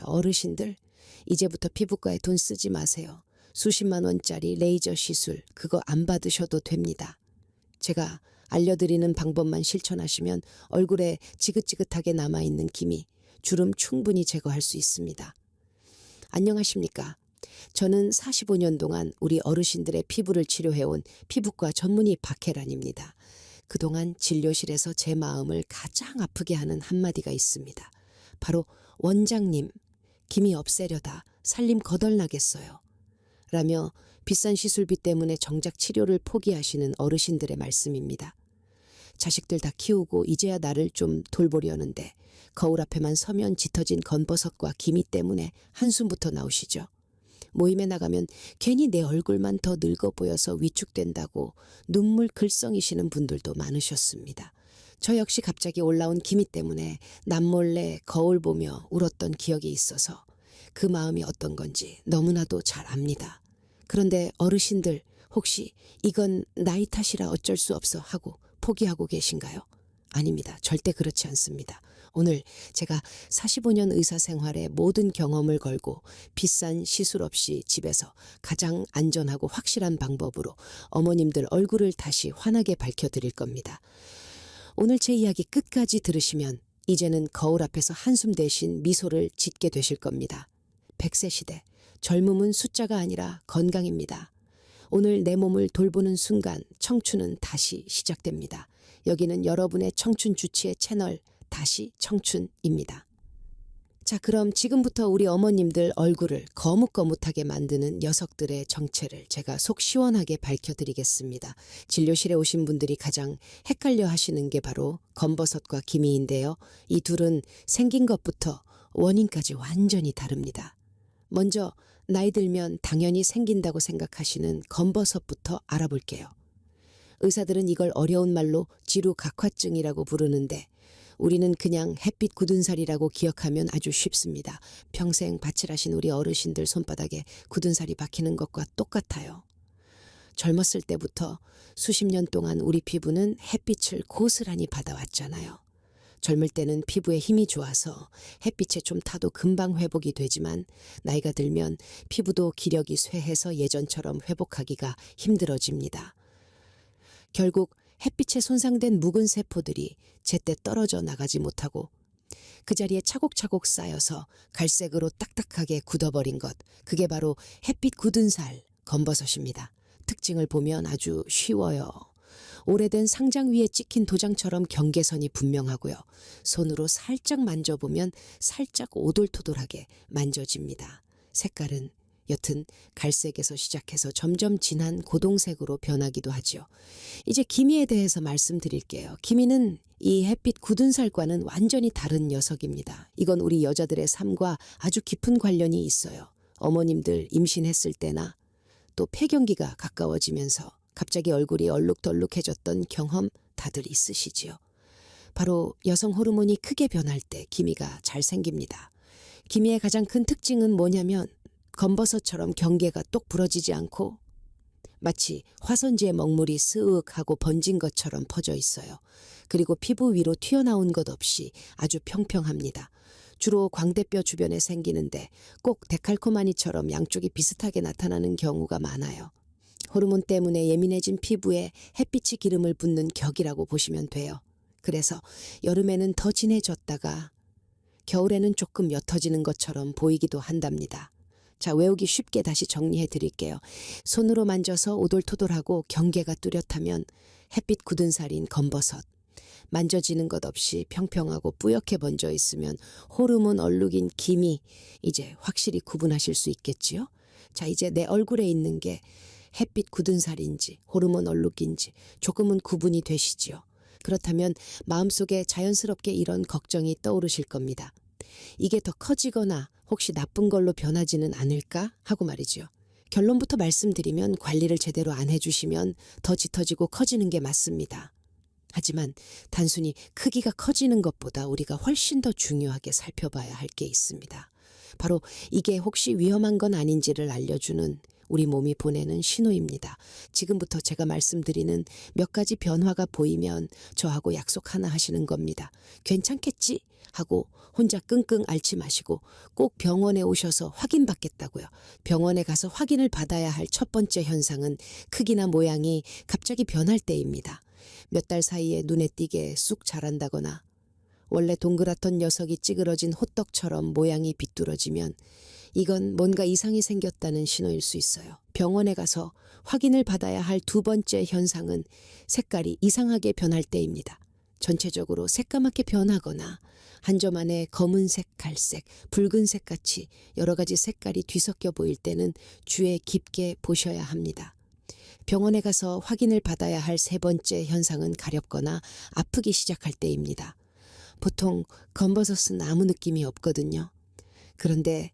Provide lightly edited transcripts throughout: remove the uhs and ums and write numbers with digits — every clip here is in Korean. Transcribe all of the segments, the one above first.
어르신들, 이제부터 피부과에 돈 쓰지 마세요. 수십만 원짜리 레이저 시술 그거 안 받으셔도 됩니다. 제가 알려드리는 방법만 실천하시면 얼굴에 지긋지긋하게 남아있는 기미, 주름 충분히 제거할 수 있습니다. 안녕하십니까? 저는 45년 동안 우리 어르신들의 피부를 치료해온 피부과 전문의 박혜란입니다. 그동안 진료실에서 제 마음을 가장 아프게 하는 한마디가 있습니다. 바로 원장님, 기미 없애려다 살림 거덜나겠어요. 라며 비싼 시술비 때문에 정작 치료를 포기하시는 어르신들의 말씀입니다. 자식들 다 키우고 이제야 나를 좀 돌보려는데 거울 앞에만 서면 짙어진 건버섯과 기미 때문에 한숨부터 나오시죠. 모임에 나가면 괜히 내 얼굴만 더 늙어 보여서 위축된다고 눈물 글썽이시는 분들도 많으셨습니다. 저 역시 갑자기 올라온 기미 때문에 남몰래 거울 보며 울었던 기억이 있어서 그 마음이 어떤 건지 너무나도 잘 압니다. 그런데 어르신들 혹시 이건 나이 탓이라 어쩔 수 없어 하고 포기하고 계신가요? 아닙니다. 절대 그렇지 않습니다. 오늘 제가 45년 의사 생활의 모든 경험을 걸고 비싼 시술 없이 집에서 가장 안전하고 확실한 방법으로 어머님들 얼굴을 다시 환하게 밝혀드릴 겁니다. 오늘 제 이야기 끝까지 들으시면 이제는 거울 앞에서 한숨 대신 미소를 짓게 되실 겁니다. 100세 시대, 젊음은 숫자가 아니라 건강입니다. 오늘 내 몸을 돌보는 순간 청춘은 다시 시작됩니다. 여기는 여러분의 청춘 주치의 채널 다시 청춘입니다. 자, 그럼 지금부터 우리 어머님들 얼굴을 거뭇거뭇하게 만드는 녀석들의 정체를 제가 속 시원하게 밝혀드리겠습니다. 진료실에 오신 분들이 가장 헷갈려 하시는 게 바로 검버섯과 기미인데요. 이 둘은 생긴 것부터 원인까지 완전히 다릅니다. 먼저 나이 들면 당연히 생긴다고 생각하시는 검버섯부터 알아볼게요. 의사들은 이걸 어려운 말로 지루각화증이라고 부르는데 우리는 그냥 햇빛 굳은 살이라고 기억하면 아주 쉽습니다. 평생 밭일하신 우리 어르신들 손바닥에 굳은 살이 박히는 것과 똑같아요. 젊었을 때부터 수십 년 동안 우리 피부는 햇빛을 고스란히 받아왔잖아요. 젊을 때는 피부에 힘이 좋아서 햇빛에 좀 타도 금방 회복이 되지만 나이가 들면 피부도 기력이 쇠해서 예전처럼 회복하기가 힘들어집니다. 결국 햇빛에 손상된 묵은 세포들이 제때 떨어져 나가지 못하고 그 자리에 차곡차곡 쌓여서 갈색으로 딱딱하게 굳어버린 것, 그게 바로 햇빛 굳은 살, 검버섯입니다. 특징을 보면 아주 쉬워요. 오래된 상장 위에 찍힌 도장처럼 경계선이 분명하고요. 손으로 살짝 만져보면 살짝 오돌토돌하게 만져집니다. 색깔은 여튼 갈색에서 시작해서 점점 진한 고동색으로 변하기도 하죠. 이제 기미에 대해서 말씀드릴게요. 기미는 이 햇빛 굳은 살과는 완전히 다른 녀석입니다. 이건 우리 여자들의 삶과 아주 깊은 관련이 있어요. 어머님들 임신했을 때나 또 폐경기가 가까워지면서 갑자기 얼굴이 얼룩덜룩해졌던 경험 다들 있으시지요. 바로 여성 호르몬이 크게 변할 때 기미가 잘 생깁니다. 기미의 가장 큰 특징은 뭐냐면 검버섯처럼 경계가 똑 부러지지 않고 마치 화선지의 먹물이 스윽하고 번진 것처럼 퍼져 있어요. 그리고 피부 위로 튀어나온 것 없이 아주 평평합니다. 주로 광대뼈 주변에 생기는데 꼭 데칼코마니처럼 양쪽이 비슷하게 나타나는 경우가 많아요. 호르몬 때문에 예민해진 피부에 햇빛이 기름을 붓는 격이라고 보시면 돼요. 그래서 여름에는 더 진해졌다가 겨울에는 조금 옅어지는 것처럼 보이기도 한답니다. 자, 외우기 쉽게 다시 정리해 드릴게요. 손으로 만져서 오돌토돌하고 경계가 뚜렷하면 햇빛 굳은 살인 검버섯. 만져지는 것 없이 평평하고 뿌옇게 번져 있으면 호르몬 얼룩인 기미. 이제 확실히 구분하실 수 있겠지요? 자, 이제 내 얼굴에 있는 게 햇빛 굳은 살인지 호르몬 얼룩인지 조금은 구분이 되시지요. 그렇다면 마음속에 자연스럽게 이런 걱정이 떠오르실 겁니다. 이게 더 커지거나 혹시 나쁜 걸로 변하지는 않을까 하고 말이죠. 결론부터 말씀드리면 관리를 제대로 안 해주시면 더 짙어지고 커지는 게 맞습니다. 하지만 단순히 크기가 커지는 것보다 우리가 훨씬 더 중요하게 살펴봐야 할 게 있습니다. 바로 이게 혹시 위험한 건 아닌지를 알려주는 우리 몸이 보내는 신호입니다. 지금부터 제가 말씀드리는 몇 가지 변화가 보이면 저하고 약속 하나 하시는 겁니다. 괜찮겠지? 하고 혼자 끙끙 앓지 마시고 꼭 병원에 오셔서 확인받겠다고요. 병원에 가서 확인을 받아야 할 첫 번째 현상은 크기나 모양이 갑자기 변할 때입니다. 몇 달 사이에 눈에 띄게 쑥 자란다거나 원래 동그랗던 녀석이 찌그러진 호떡처럼 모양이 비뚤어지면 이건 뭔가 이상이 생겼다는 신호일 수 있어요. 병원에 가서 확인을 받아야 할 두 번째 현상은 색깔이 이상하게 변할 때입니다. 전체적으로 새까맣게 변하거나 한 점 안에 검은색, 갈색, 붉은색 같이 여러 가지 색깔이 뒤섞여 보일 때는 주의 깊게 보셔야 합니다. 병원에 가서 확인을 받아야 할 세 번째 현상은 가렵거나 아프기 시작할 때입니다. 보통 검버섯은 아무 느낌이 없거든요. 그런데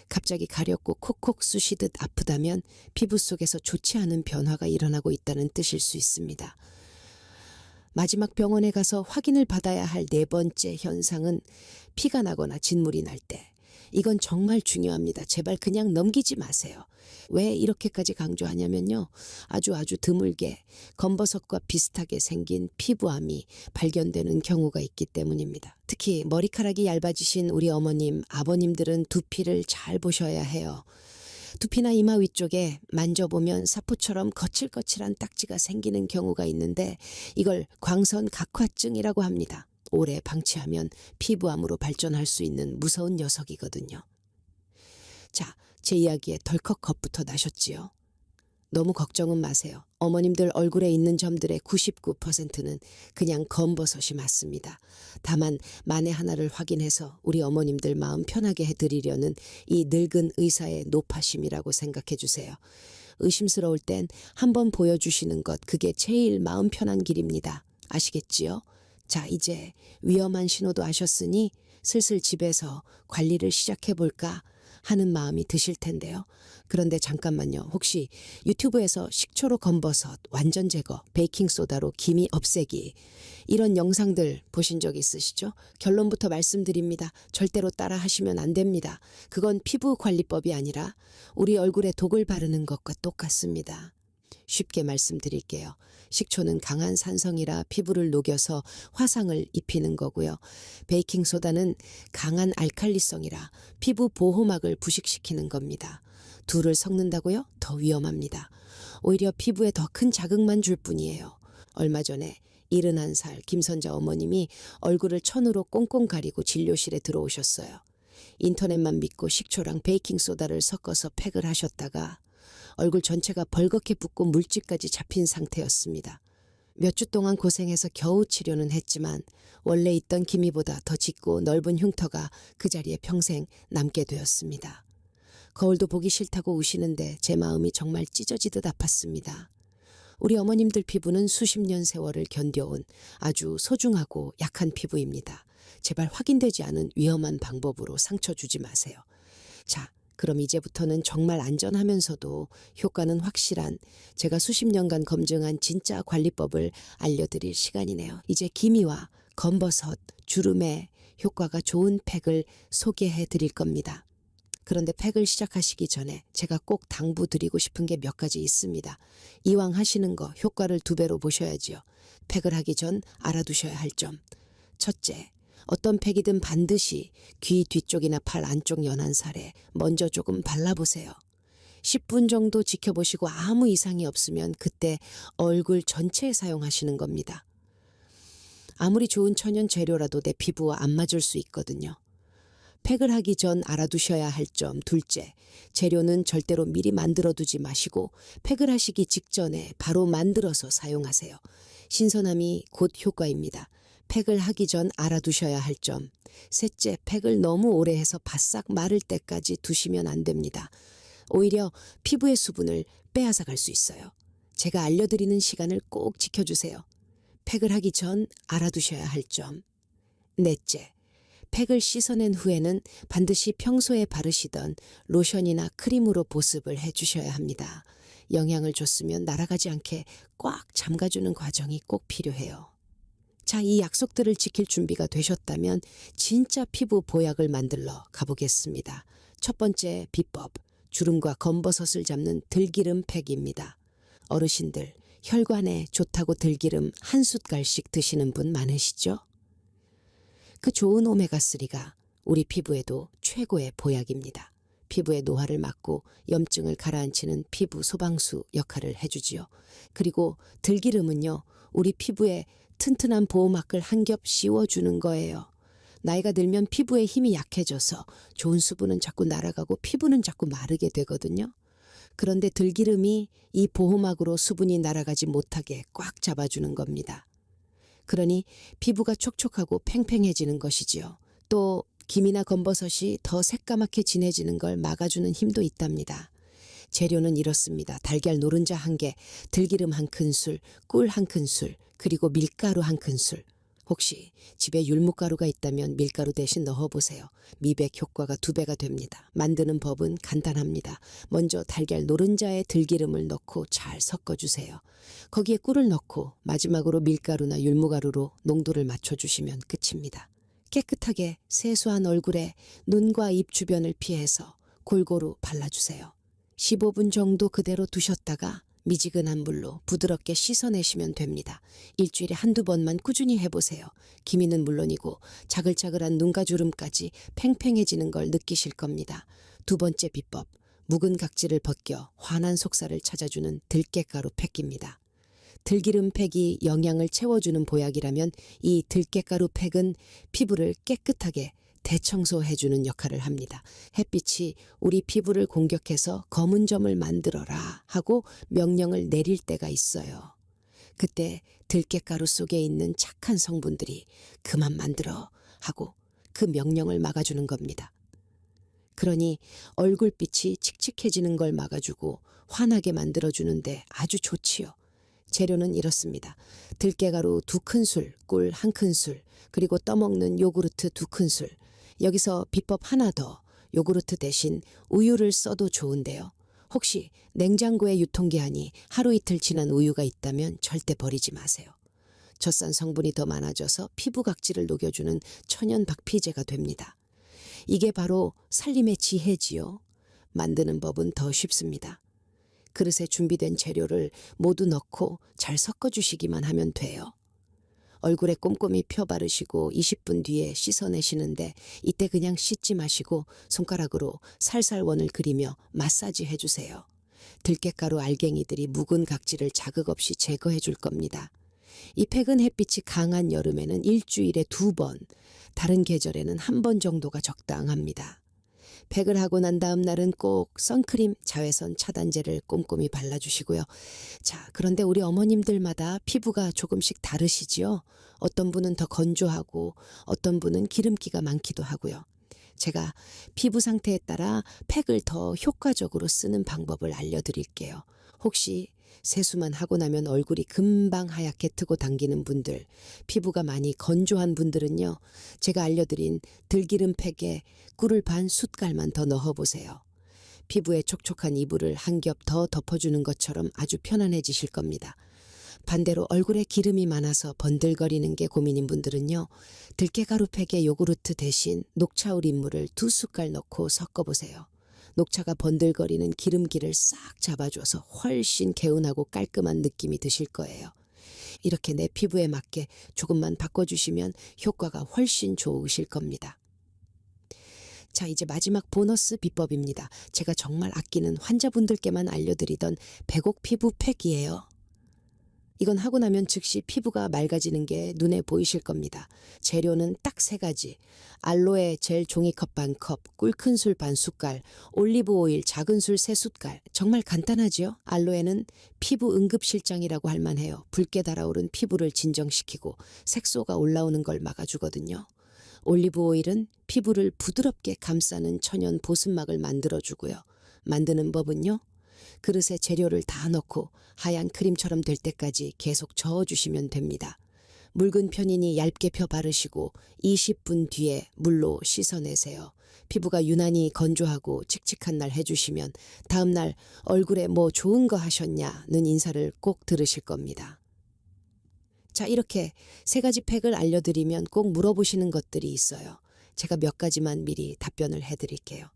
갑자기 가렵고 콕콕 쑤시듯 아프다면 피부 속에서 좋지 않은 변화가 일어나고 있다는 뜻일 수 있습니다. 마지막 병원에 가서 확인을 받아야 할 네 번째 현상은 피가 나거나 진물이 날 때. 이건 정말 중요합니다. 제발 그냥 넘기지 마세요. 왜 이렇게까지 강조하냐면요. 아주 드물게 검버섯과 비슷하게 생긴 피부암이 발견되는 경우가 있기 때문입니다. 특히 머리카락이 얇아지신 우리 어머님, 아버님들은 두피를 잘 보셔야 해요. 두피나 이마 위쪽에 만져보면 사포처럼 거칠거칠한 딱지가 생기는 경우가 있는데 이걸 광선 각화증이라고 합니다. 오래 방치하면 피부암으로 발전할 수 있는 무서운 녀석이거든요. 자, 제 이야기에 덜컥 겁부터 나셨지요? 너무 걱정은 마세요. 어머님들 얼굴에 있는 점들의 99%는 그냥 검버섯이 맞습니다. 다만 만에 하나를 확인해서 우리 어머님들 마음 편하게 해드리려는 이 늙은 의사의 노파심이라고 생각해 주세요. 의심스러울 땐 한번 보여주시는 것, 그게 제일 마음 편한 길입니다. 아시겠지요? 자, 이제 위험한 신호도 아셨으니 슬슬 집에서 관리를 시작해볼까 하는 마음이 드실 텐데요. 그런데 잠깐만요. 혹시 유튜브에서 식초로 검버섯, 완전 제거, 베이킹소다로 기미 없애기 이런 영상들 보신 적 있으시죠? 결론부터 말씀드립니다. 절대로 따라 하시면 안 됩니다. 그건 피부 관리법이 아니라 우리 얼굴에 독을 바르는 것과 똑같습니다. 쉽게 말씀드릴게요. 식초는 강한 산성이라 피부를 녹여서 화상을 입히는 거고요. 베이킹소다는 강한 알칼리성이라 피부 보호막을 부식시키는 겁니다. 둘을 섞는다고요? 더 위험합니다. 오히려 피부에 더 큰 자극만 줄 뿐이에요. 얼마 전에 71살 김선자 어머님이 얼굴을 천으로 꽁꽁 가리고 진료실에 들어오셨어요. 인터넷만 믿고 식초랑 베이킹소다를 섞어서 팩을 하셨다가 얼굴 전체가 벌겋게 붓고 물집까지 잡힌 상태였습니다. 몇 주 동안 고생해서 겨우 치료는 했지만 원래 있던 기미보다 더 짙고 넓은 흉터가 그 자리에 평생 남게 되었습니다. 거울도 보기 싫다고 우시는데 제 마음이 정말 찢어지듯 아팠습니다. 우리 어머님들 피부는 수십 년 세월을 견뎌온 아주 소중하고 약한 피부입니다. 제발 확인되지 않은 위험한 방법으로 상처 주지 마세요. 자, 그럼 이제부터는 정말 안전하면서도 효과는 확실한 제가 수십 년간 검증한 진짜 관리법을 알려드릴 시간이네요. 이제 기미와 검버섯, 주름에 효과가 좋은 팩을 소개해 드릴 겁니다. 그런데 팩을 시작하시기 전에 제가 꼭 당부드리고 싶은 게 몇 가지 있습니다. 이왕 하시는 거 효과를 2배로 보셔야지요. 팩을 하기 전 알아두셔야 할 점. 첫째, 어떤 팩이든 반드시 귀 뒤쪽이나 팔 안쪽 연한 살에 먼저 조금 발라보세요. 10분 정도 지켜보시고 아무 이상이 없으면 그때 얼굴 전체에 사용하시는 겁니다. 아무리 좋은 천연 재료라도 내 피부와 안 맞을 수 있거든요. 팩을 하기 전 알아두셔야 할 점 둘째, 재료는 절대로 미리 만들어두지 마시고 팩을 하시기 직전에 바로 만들어서 사용하세요. 신선함이 곧 효과입니다. 팩을 하기 전 알아두셔야 할 점. 셋째, 팩을 너무 오래 해서 바싹 마를 때까지 두시면 안 됩니다. 오히려 피부의 수분을 빼앗아 갈 수 있어요. 제가 알려드리는 시간을 꼭 지켜주세요. 팩을 하기 전 알아두셔야 할 점. 넷째, 팩을 씻어낸 후에는 반드시 평소에 바르시던 로션이나 크림으로 보습을 해주셔야 합니다. 영양을 줬으면 날아가지 않게 꽉 잠가주는 과정이 꼭 필요해요. 자, 이 약속들을 지킬 준비가 되셨다면 진짜 피부 보약을 만들러 가보겠습니다. 첫 번째 비법, 주름과 검버섯을 잡는 들기름 팩입니다. 어르신들, 혈관에 좋다고 들기름 한 숟갈씩 드시는 분 많으시죠? 그 좋은 오메가3가 우리 피부에도 최고의 보약입니다. 피부의 노화를 막고 염증을 가라앉히는 피부 소방수 역할을 해주지요. 그리고 들기름은요, 우리 피부에 튼튼한 보호막을 한 겹 씌워주는 거예요. 나이가 들면 피부의 힘이 약해져서 좋은 수분은 자꾸 날아가고 피부는 자꾸 마르게 되거든요. 그런데 들기름이 이 보호막으로 수분이 날아가지 못하게 꽉 잡아주는 겁니다. 그러니 피부가 촉촉하고 팽팽해지는 것이지요. 또 김이나 검버섯이 더 새까맣게 진해지는 걸 막아주는 힘도 있답니다. 재료는 이렇습니다. 달걀 노른자 1개, 들기름 1큰술, 꿀 1큰술, 그리고 밀가루 1큰술. 혹시 집에 율무가루가 있다면 밀가루 대신 넣어보세요. 미백 효과가 2배가 됩니다. 만드는 법은 간단합니다. 먼저 달걀 노른자에 들기름을 넣고 잘 섞어주세요. 거기에 꿀을 넣고 마지막으로 밀가루나 율무가루로 농도를 맞춰주시면 끝입니다. 깨끗하게 세수한 얼굴에 눈과 입 주변을 피해서 골고루 발라주세요. 15분 정도 그대로 두셨다가 미지근한 물로 부드럽게 씻어내시면 됩니다. 일주일에 한두 번만 꾸준히 해보세요. 기미는 물론이고 자글자글한 눈가 주름까지 팽팽해지는 걸 느끼실 겁니다. 2번째 비법, 묵은 각질을 벗겨 환한 속살을 찾아주는 들깨가루 팩입니다. 들기름 팩이 영양을 채워주는 보약이라면 이 들깨가루 팩은 피부를 깨끗하게 대청소해주는 역할을 합니다. 햇빛이 우리 피부를 공격해서 검은 점을 만들어라 하고 명령을 내릴 때가 있어요. 그때 들깨가루 속에 있는 착한 성분들이 그만 만들어 하고 그 명령을 막아주는 겁니다. 그러니 얼굴빛이 칙칙해지는 걸 막아주고 환하게 만들어주는데 아주 좋지요. 재료는 이렇습니다. 들깨가루 2큰술, 꿀 1큰술, 그리고 떠먹는 요구르트 2큰술. 여기서 비법 하나 더, 요구르트 대신 우유를 써도 좋은데요. 혹시 냉장고에 유통기한이 하루 이틀 지난 우유가 있다면 절대 버리지 마세요. 젖산 성분이 더 많아져서 피부 각질을 녹여주는 천연 박피제가 됩니다. 이게 바로 살림의 지혜지요. 만드는 법은 더 쉽습니다. 그릇에 준비된 재료를 모두 넣고 잘 섞어주시기만 하면 돼요. 얼굴에 꼼꼼히 펴 바르시고 20분 뒤에 씻어내시는데 이때 그냥 씻지 마시고 손가락으로 살살 원을 그리며 마사지 해주세요. 들깨가루 알갱이들이 묵은 각질을 자극 없이 제거해 줄 겁니다. 이 팩은 햇빛이 강한 여름에는 일주일에 2번, 다른 계절에는 1번 정도가 적당합니다. 팩을 하고 난 다음 날은 꼭 선크림, 자외선 차단제를 꼼꼼히 발라주시고요. 자, 그런데 우리 어머님들마다 피부가 조금씩 다르시지요? 어떤 분은 더 건조하고 어떤 분은 기름기가 많기도 하고요. 제가 피부 상태에 따라 팩을 더 효과적으로 쓰는 방법을 알려드릴게요. 혹시 세수만 하고 나면 얼굴이 금방 하얗게 트고 당기는 분들, 피부가 많이 건조한 분들은요, 제가 알려드린 들기름 팩에 꿀을 반 숟갈만 더 넣어보세요. 피부에 촉촉한 이불을 한 겹 더 덮어주는 것처럼 아주 편안해지실 겁니다. 반대로 얼굴에 기름이 많아서 번들거리는 게 고민인 분들은요, 들깨가루 팩에 요구르트 대신 녹차 우린물을 2숟갈 넣고 섞어보세요. 녹차가 번들거리는 기름기를 싹 잡아줘서 훨씬 개운하고 깔끔한 느낌이 드실 거예요. 이렇게 내 피부에 맞게 조금만 바꿔주시면 효과가 훨씬 좋으실 겁니다. 자, 이제 마지막 보너스 비법입니다. 제가 정말 아끼는 환자분들께만 알려드리던 백옥 피부 팩이에요. 이건 하고 나면 즉시 피부가 맑아지는 게 눈에 보이실 겁니다. 재료는 딱 3가지. 알로에 젤 종이컵 반컵, 꿀 큰술 반 숟갈, 올리브 오일 작은 술 3숟갈. 정말 간단하지요? 알로에는 피부 응급실장이라고 할 만해요. 붉게 달아오른 피부를 진정시키고 색소가 올라오는 걸 막아주거든요. 올리브 오일은 피부를 부드럽게 감싸는 천연 보습막을 만들어주고요. 만드는 법은요, 그릇에 재료를 다 넣고 하얀 크림처럼 될 때까지 계속 저어주시면 됩니다. 묽은 편이니 얇게 펴 바르시고 20분 뒤에 물로 씻어내세요. 피부가 유난히 건조하고 칙칙한 날 해주시면 다음 날 얼굴에 뭐 좋은 거 하셨냐는 인사를 꼭 들으실 겁니다. 자, 이렇게 3가지 팩을 알려드리면 꼭 물어보시는 것들이 있어요. 제가 몇 가지만 미리 답변을 해드릴게요.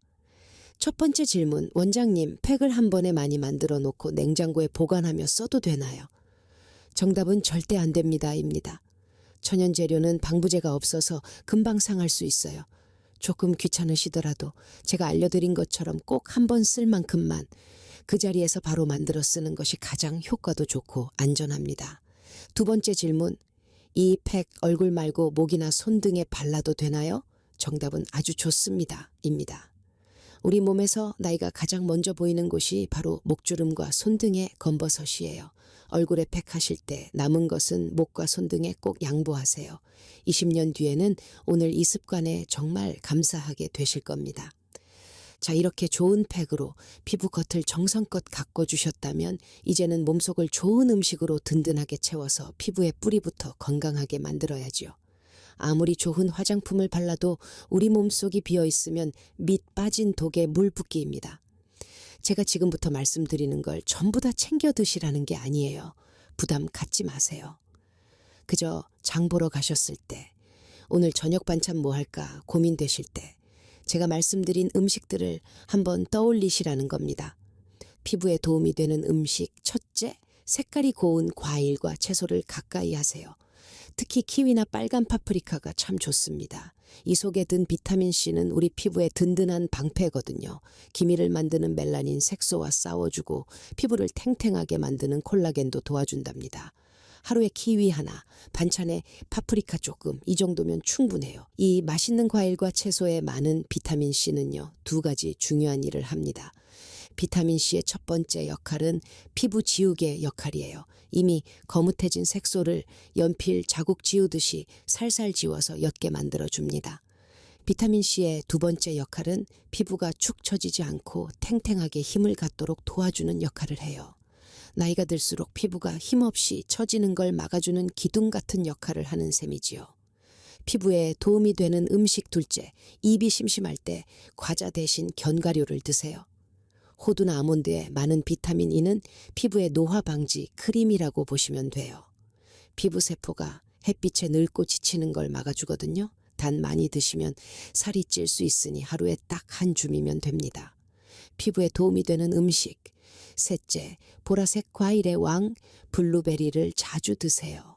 첫 번째 질문, 원장님, 팩을 한 번에 많이 만들어 놓고 냉장고에 보관하며 써도 되나요? 정답은 절대 안 됩니다입니다. 천연 재료는 방부제가 없어서 금방 상할 수 있어요. 조금 귀찮으시더라도 제가 알려드린 것처럼 꼭 한 번 쓸 만큼만 그 자리에서 바로 만들어 쓰는 것이 가장 효과도 좋고 안전합니다. 두 번째 질문, 이 팩 얼굴 말고 목이나 손 등에 발라도 되나요? 정답은 아주 좋습니다. 입니다. 우리 몸에서 나이가 가장 먼저 보이는 곳이 바로 목주름과 손등의 검버섯이에요. 얼굴에 팩하실 때 남은 것은 목과 손등에 꼭 양보하세요. 20년 뒤에는 오늘 이 습관에 정말 감사하게 되실 겁니다. 자, 이렇게 좋은 팩으로 피부 겉을 정성껏 가꿔주셨다면 이제는 몸속을 좋은 음식으로 든든하게 채워서 피부의 뿌리부터 건강하게 만들어야지요. 아무리 좋은 화장품을 발라도 우리 몸속이 비어있으면 밑 빠진 독에 물 붓기입니다. 제가 지금부터 말씀드리는 걸 전부 다 챙겨 드시라는 게 아니에요. 부담 갖지 마세요. 그저 장 보러 가셨을 때, 오늘 저녁 반찬 뭐 할까 고민되실 때 제가 말씀드린 음식들을 한번 떠올리시라는 겁니다. 피부에 도움이 되는 음식, 첫째, 색깔이 고운 과일과 채소를 가까이 하세요. 특히 키위나 빨간 파프리카가 참 좋습니다. 이 속에 든 비타민C는 우리 피부에 든든한 방패거든요. 기미를 만드는 멜라닌 색소와 싸워주고 피부를 탱탱하게 만드는 콜라겐도 도와준답니다. 하루에 키위 하나, 반찬에 파프리카 조금, 이 정도면 충분해요. 이 맛있는 과일과 채소에 많은 비타민C는요, 두 가지 중요한 일을 합니다. 비타민C의 첫 번째 역할은 피부 지우개 역할이에요. 이미 거뭇해진 색소를 연필 자국 지우듯이 살살 지워서 옅게 만들어줍니다. 비타민C의 두 번째 역할은 피부가 축 처지지 않고 탱탱하게 힘을 갖도록 도와주는 역할을 해요. 나이가 들수록 피부가 힘없이 처지는 걸 막아주는 기둥 같은 역할을 하는 셈이지요. 피부에 도움이 되는 음식 둘째, 입이 심심할 때 과자 대신 견과류를 드세요. 호두나 아몬드에 많은 비타민 E는 피부의 노화 방지 크림이라고 보시면 돼요. 피부 세포가 햇빛에 늙고 지치는 걸 막아주거든요. 단 많이 드시면 살이 찔 수 있으니 하루에 딱 한 줌이면 됩니다. 피부에 도움이 되는 음식. 셋째, 보라색 과일의 왕, 블루베리를 자주 드세요.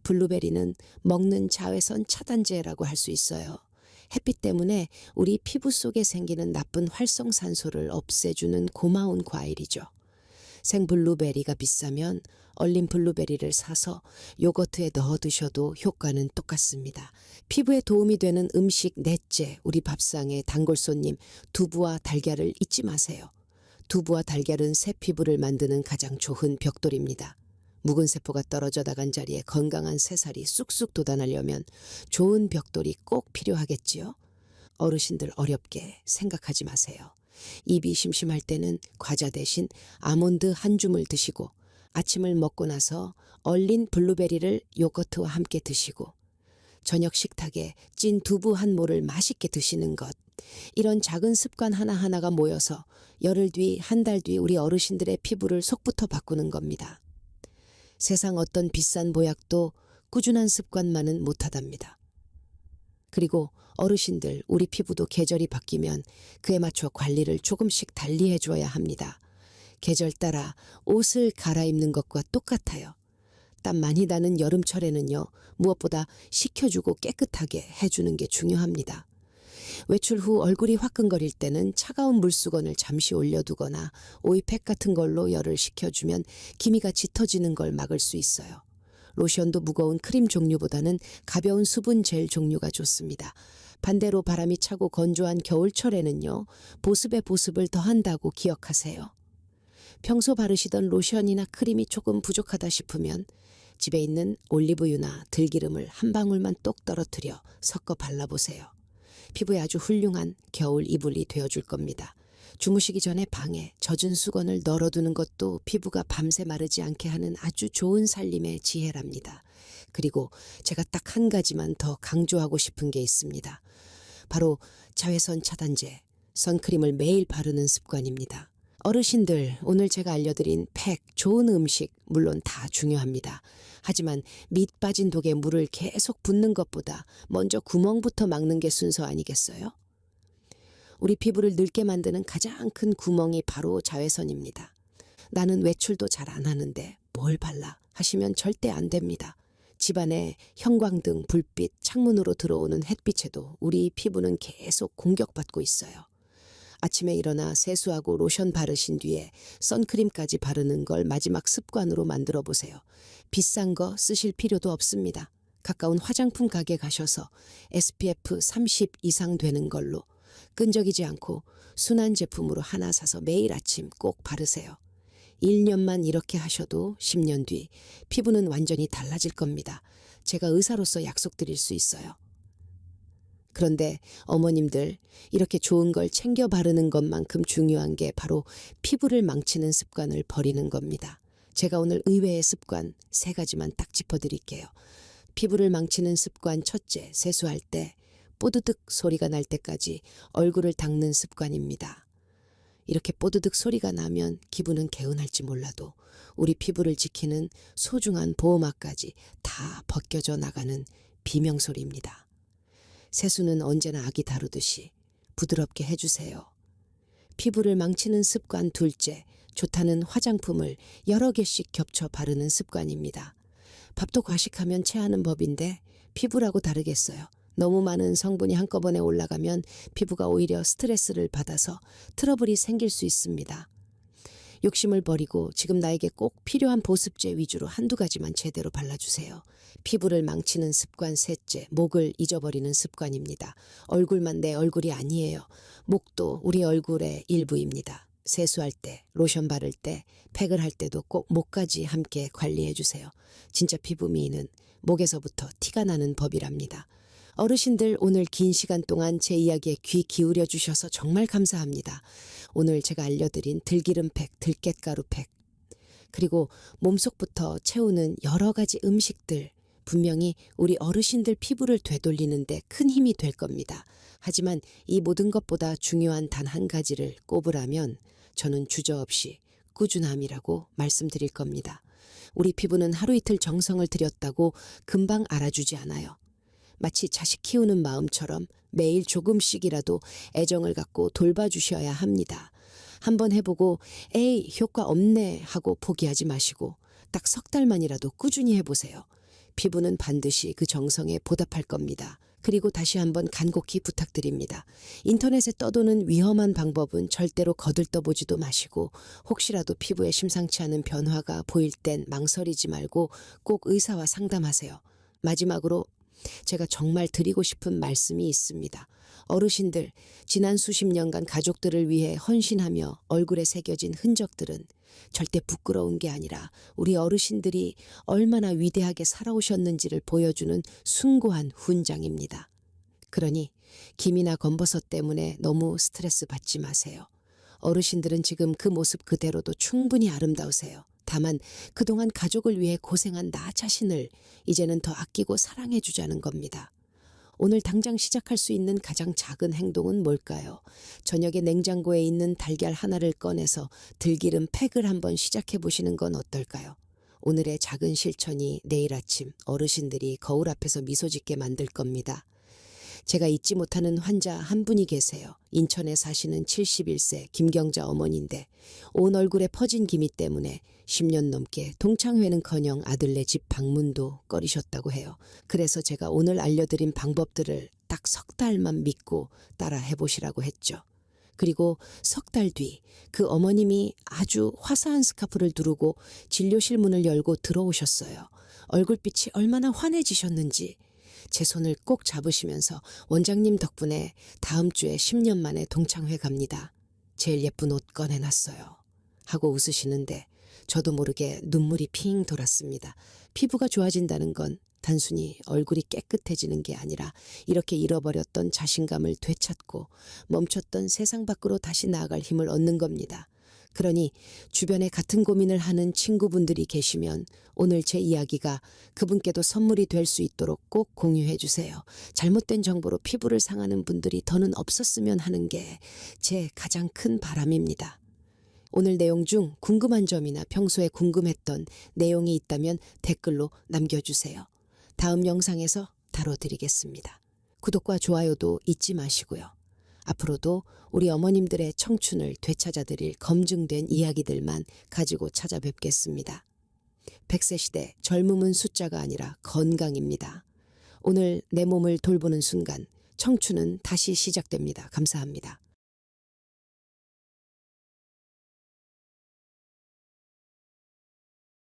블루베리는 먹는 자외선 차단제라고 할 수 있어요. 햇빛 때문에 우리 피부 속에 생기는 나쁜 활성산소를 없애주는 고마운 과일이죠. 생 블루베리가 비싸면 얼린 블루베리를 사서 요거트에 넣어 드셔도 효과는 똑같습니다. 피부에 도움이 되는 음식 넷째, 우리 밥상의 단골 손님, 두부와 달걀을 잊지 마세요. 두부와 달걀은 새 피부를 만드는 가장 좋은 벽돌입니다. 묵은 세포가 떨어져 나간 자리에 건강한 새살이 쑥쑥 돋아나려면 좋은 벽돌이 꼭 필요하겠지요. 어르신들 어렵게 생각하지 마세요. 입이 심심할 때는 과자 대신 아몬드 한 줌을 드시고 아침을 먹고 나서 얼린 블루베리를 요거트와 함께 드시고 저녁 식탁에 찐 두부 한 모를 맛있게 드시는 것. 이런 작은 습관 하나하나가 모여서 열흘 뒤, 한 달 뒤 우리 어르신들의 피부를 속부터 바꾸는 겁니다. 세상 어떤 비싼 보약도 꾸준한 습관만은 못하답니다. 그리고 어르신들, 우리 피부도 계절이 바뀌면 그에 맞춰 관리를 조금씩 달리 해줘야 합니다. 계절 따라 옷을 갈아입는 것과 똑같아요. 땀 많이 나는 여름철에는요, 무엇보다 식혀주고 깨끗하게 해주는 게 중요합니다. 외출 후 얼굴이 화끈거릴 때는 차가운 물수건을 잠시 올려두거나 오이팩 같은 걸로 열을 식혀주면 기미가 짙어지는 걸 막을 수 있어요. 로션도 무거운 크림 종류보다는 가벼운 수분 젤 종류가 좋습니다. 반대로 바람이 차고 건조한 겨울철에는요, 보습에 보습을 더한다고 기억하세요. 평소 바르시던 로션이나 크림이 조금 부족하다 싶으면 집에 있는 올리브유나 들기름을 한 방울만 똑 떨어뜨려 섞어 발라보세요. 피부에 아주 훌륭한 겨울 이불이 되어줄 겁니다. 주무시기 전에 방에 젖은 수건을 널어두는 것도 피부가 밤새 마르지 않게 하는 아주 좋은 살림의 지혜랍니다. 그리고 제가 딱 한 가지만 더 강조하고 싶은 게 있습니다. 바로 자외선 차단제, 선크림을 매일 바르는 습관입니다. 어르신들, 오늘 제가 알려드린 팩, 좋은 음식 물론 다 중요합니다. 하지만 밑 빠진 독에 물을 계속 붓는 것보다 먼저 구멍부터 막는 게 순서 아니겠어요? 우리 피부를 늙게 만드는 가장 큰 구멍이 바로 자외선입니다. 나는 외출도 잘 안 하는데 뭘 발라 하시면 절대 안 됩니다. 집안에 형광등, 불빛, 창문으로 들어오는 햇빛에도 우리 피부는 계속 공격받고 있어요. 아침에 일어나 세수하고 로션 바르신 뒤에 선크림까지 바르는 걸 마지막 습관으로 만들어 보세요. 비싼 거 쓰실 필요도 없습니다. 가까운 화장품 가게 가셔서 SPF 30 이상 되는 걸로 끈적이지 않고 순한 제품으로 하나 사서 매일 아침 꼭 바르세요. 1년만 이렇게 하셔도 10년 뒤 피부는 완전히 달라질 겁니다. 제가 의사로서 약속드릴 수 있어요. 그런데 어머님들, 이렇게 좋은 걸 챙겨 바르는 것만큼 중요한 게 바로 피부를 망치는 습관을 버리는 겁니다. 제가 오늘 의외의 습관 3가지만 딱 짚어드릴게요. 피부를 망치는 습관 첫째, 세수할 때 뽀드득 소리가 날 때까지 얼굴을 닦는 습관입니다. 이렇게 뽀드득 소리가 나면 기분은 개운할지 몰라도 우리 피부를 지키는 소중한 보호막까지 다 벗겨져 나가는 비명소리입니다. 세수는 언제나 아기 다루듯이 부드럽게 해주세요. 피부를 망치는 습관 둘째, 좋다는 화장품을 여러 개씩 겹쳐 바르는 습관입니다. 밥도 과식하면 체하는 법인데 피부라고 다르겠어요. 너무 많은 성분이 한꺼번에 올라가면 피부가 오히려 스트레스를 받아서 트러블이 생길 수 있습니다. 욕심을 버리고 지금 나에게 꼭 필요한 보습제 위주로 한두 가지만 제대로 발라주세요. 피부를 망치는 습관 셋째, 목을 잊어버리는 습관입니다. 얼굴만 내 얼굴이 아니에요. 목도 우리 얼굴의 일부입니다. 세수할 때, 로션 바를 때, 팩을 할 때도 꼭 목까지 함께 관리해주세요. 진짜 피부 미인은 목에서부터 티가 나는 법이랍니다. 어르신들, 오늘 긴 시간 동안 제 이야기에 귀 기울여 주셔서 정말 감사합니다. 오늘 제가 알려드린 들기름팩, 들깨가루팩, 그리고 몸속부터 채우는 여러 가지 음식들, 분명히 우리 어르신들 피부를 되돌리는 데 큰 힘이 될 겁니다. 하지만 이 모든 것보다 중요한 단 한 가지를 꼽으라면 저는 주저없이 꾸준함이라고 말씀드릴 겁니다. 우리 피부는 하루 이틀 정성을 들였다고 금방 알아주지 않아요. 마치 자식 키우는 마음처럼 매일 조금씩이라도 애정을 갖고 돌봐주셔야 합니다. 한번 해보고 에이 효과 없네 하고 포기하지 마시고 딱 3달만이라도 꾸준히 해보세요. 피부는 반드시 그 정성에 보답할 겁니다. 그리고 다시 한번 간곡히 부탁드립니다. 인터넷에 떠도는 위험한 방법은 절대로 거들떠보지도 마시고 혹시라도 피부에 심상치 않은 변화가 보일 땐 망설이지 말고 꼭 의사와 상담하세요. 마지막으로 제가 정말 드리고 싶은 말씀이 있습니다. 어르신들, 지난 수십 년간 가족들을 위해 헌신하며 얼굴에 새겨진 흔적들은 절대 부끄러운 게 아니라 우리 어르신들이 얼마나 위대하게 살아오셨는지를 보여주는 숭고한 훈장입니다. 그러니 김이나 검버섯 때문에 너무 스트레스 받지 마세요. 어르신들은 지금 그 모습 그대로도 충분히 아름다우세요. 다만 그동안 가족을 위해 고생한 나 자신을 이제는 더 아끼고 사랑해 주자는 겁니다. 오늘 당장 시작할 수 있는 가장 작은 행동은 뭘까요? 저녁에 냉장고에 있는 달걀 하나를 꺼내서 들기름 팩을 한번 시작해 보시는 건 어떨까요? 오늘의 작은 실천이 내일 아침 어르신들이 거울 앞에서 미소 짓게 만들 겁니다. 제가 잊지 못하는 환자 한 분이 계세요. 인천에 사시는 71세 김경자 어머니인데 온 얼굴에 퍼진 기미 때문에 10년 넘게 동창회는커녕 아들네 집 방문도 꺼리셨다고 해요. 그래서 제가 오늘 알려드린 방법들을 딱 3달만 믿고 따라 해보시라고 했죠. 그리고 3달 뒤 그 어머님이 아주 화사한 스카프를 두르고 진료실 문을 열고 들어오셨어요. 얼굴빛이 얼마나 환해지셨는지 제 손을 꼭 잡으시면서 원장님 덕분에 다음 주에 10년 만에 동창회 갑니다. 제일 예쁜 옷 꺼내놨어요. 하고 웃으시는데 저도 모르게 눈물이 핑 돌았습니다. 피부가 좋아진다는 건 단순히 얼굴이 깨끗해지는 게 아니라 이렇게 잃어버렸던 자신감을 되찾고 멈췄던 세상 밖으로 다시 나아갈 힘을 얻는 겁니다. 그러니 주변에 같은 고민을 하는 친구분들이 계시면 오늘 제 이야기가 그분께도 선물이 될 수 있도록 꼭 공유해 주세요. 잘못된 정보로 피부를 상하는 분들이 더는 없었으면 하는 게 제 가장 큰 바람입니다. 오늘 내용 중 궁금한 점이나 평소에 궁금했던 내용이 있다면 댓글로 남겨주세요. 다음 영상에서 다뤄드리겠습니다. 구독과 좋아요도 잊지 마시고요. 앞으로도 우리 어머님들의 청춘을 되찾아드릴 검증된 이야기들만 가지고 찾아뵙겠습니다. 100세 시대 젊음은 숫자가 아니라 건강입니다. 오늘 내 몸을 돌보는 순간 청춘은 다시 시작됩니다. 감사합니다.